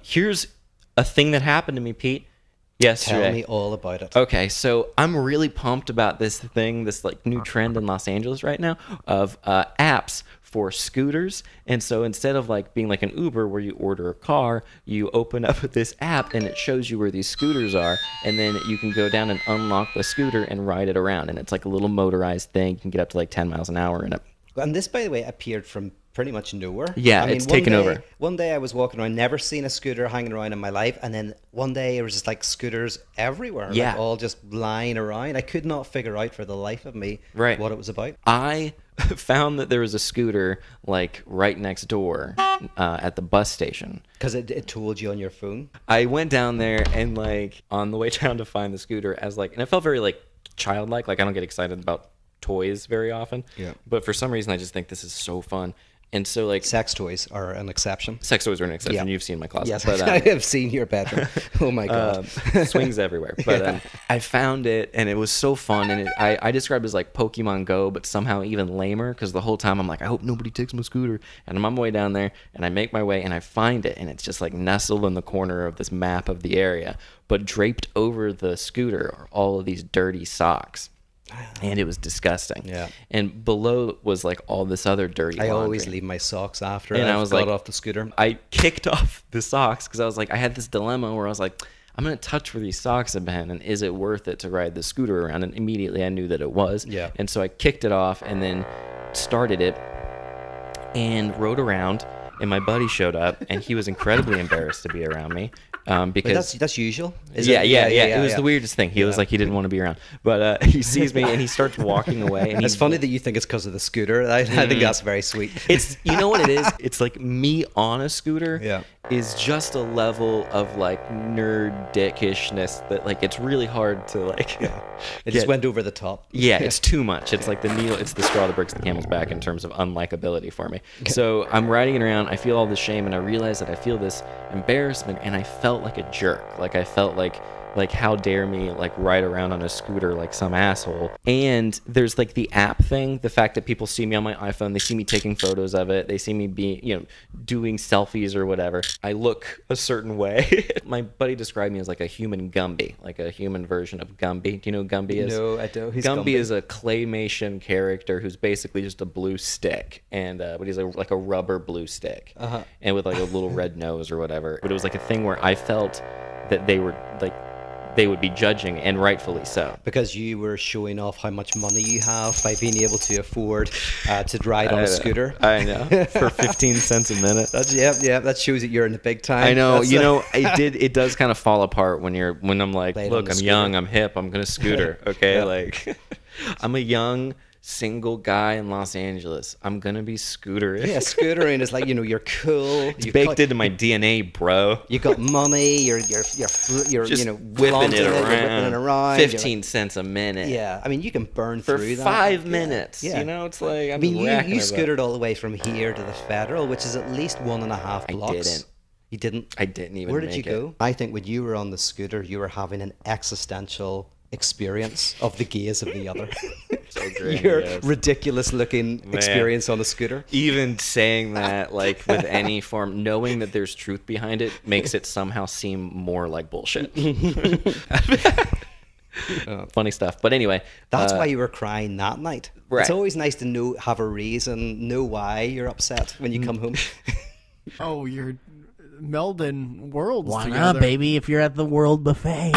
Here's a thing that happened to me, Pete, yesterday. Tell me all about it. Okay, so I'm really pumped about this thing, this like new trend in Los Angeles right now of apps for scooters. And so instead of like being like an Uber where you order a car, you open up this app and it shows you where these scooters are, and then you can go down and unlock the scooter and ride it around. And it's like a little motorized thing. You can get up to like 10 miles an hour in it. And this, by the way, appeared from pretty much nowhere. Yeah, it's taken over. One day I was walking around, never seen a scooter hanging around in my life, and then one day there was just like scooters everywhere, Yeah. like all just lying around. I could not figure out for the life of me what it was about. I found that there was a scooter like right next door at the bus station. Because it told you on your phone. I went down there and like on the way down to find the scooter, as like, and it felt very like childlike. Like I don't get excited about toys very often. Yeah. But for some reason, I just think this is so fun. And so like Sex toys are an exception. sex toys are an exception. Yeah. You've seen my closet. Yes, But, I have seen your bedroom. Oh my God. swings everywhere. But I found it and it was so fun. And I described it as like Pokemon Go, but somehow even lamer, because the whole time I'm like, I hope nobody takes my scooter. And I'm on my way down there and I make my way and I find it, and it's just like nestled in the corner of this map of the area. But draped over the scooter are all of these dirty socks. And it was disgusting. Yeah. And below was like all this other dirty I laundry. always leave my socks after And I I've was got like- off the scooter. I kicked off the socks because I was like, I had this dilemma where I was like, I'm going to touch where these socks have been, and is it worth it to ride the scooter around? And immediately I knew that it was. Yeah. And so I kicked it off and then started it and rode around, and my buddy showed up, and he was incredibly embarrassed to be around me. But Because that's usual. yeah. It was the weirdest thing. He was like, he didn't want to be around. But he sees me and he starts walking away. And It's funny that you think it's because of the scooter. I think that's very sweet. It's, you know what it is? It's like me on a scooter Yeah. is just a level of like nerd dickishness that like it's really hard to like. It just went over the top. Yeah, it's too much. It's like it's the straw that breaks the camel's back in terms of unlikability for me. So I'm riding it around. I feel all this shame, and I realize that I feel this embarrassment, and I felt like a jerk. Like I felt like how dare me like ride around on a scooter like some asshole. And there's like the app thing, the fact that people see me on my iPhone, they see me taking photos of it, they see me doing selfies or whatever. I look a certain way. My buddy described me as like a human Gumby, like a human version of Gumby. Do you know who Gumby is? No, I don't. Who's Gumby is a claymation character who's basically just a blue stick, and but he's like a rubber blue stick, and with like a little red nose or whatever. But it was like a thing where I felt that they would be judging, and rightfully so. Because you were showing off how much money you have by being able to afford to ride on a scooter. I know. For 15 cents a minute. Yeah, that shows that you're in the big time. I know. That's, It does kind of fall apart when I'm like, Playing on look, the I'm scooter. young, I'm hip, I'm gonna scooter. Okay, Yeah. like I'm a young single guy in Los Angeles. I'm gonna be scootering. Yeah, scootering is like, you're cool. It's baked into my DNA, bro. You got money. You're Just whipping flaunting it you're around. whipping it around. 15 cents a minute. Yeah, I mean, you can burn For through that. 5 Yeah. minutes. Yeah. It's like I mean, you racking it up. scootered all the way from here to the Federal, which is at least 1.5 blocks. didn't. You didn't? I didn't even. Where did you make go? it. I think when you were on the scooter, you were having an existential experience of the gaze of the other. So great. Your yes. ridiculous looking experience on the scooter. Even saying that, like with any form, knowing that there's truth behind it makes it somehow seem more like bullshit. Funny stuff. But anyway, That's why you were crying that night. Right. It's always nice to have a reason, know why you're upset when you come home. Oh, you're melding worlds Why together. not, baby? If you're at the World Buffet.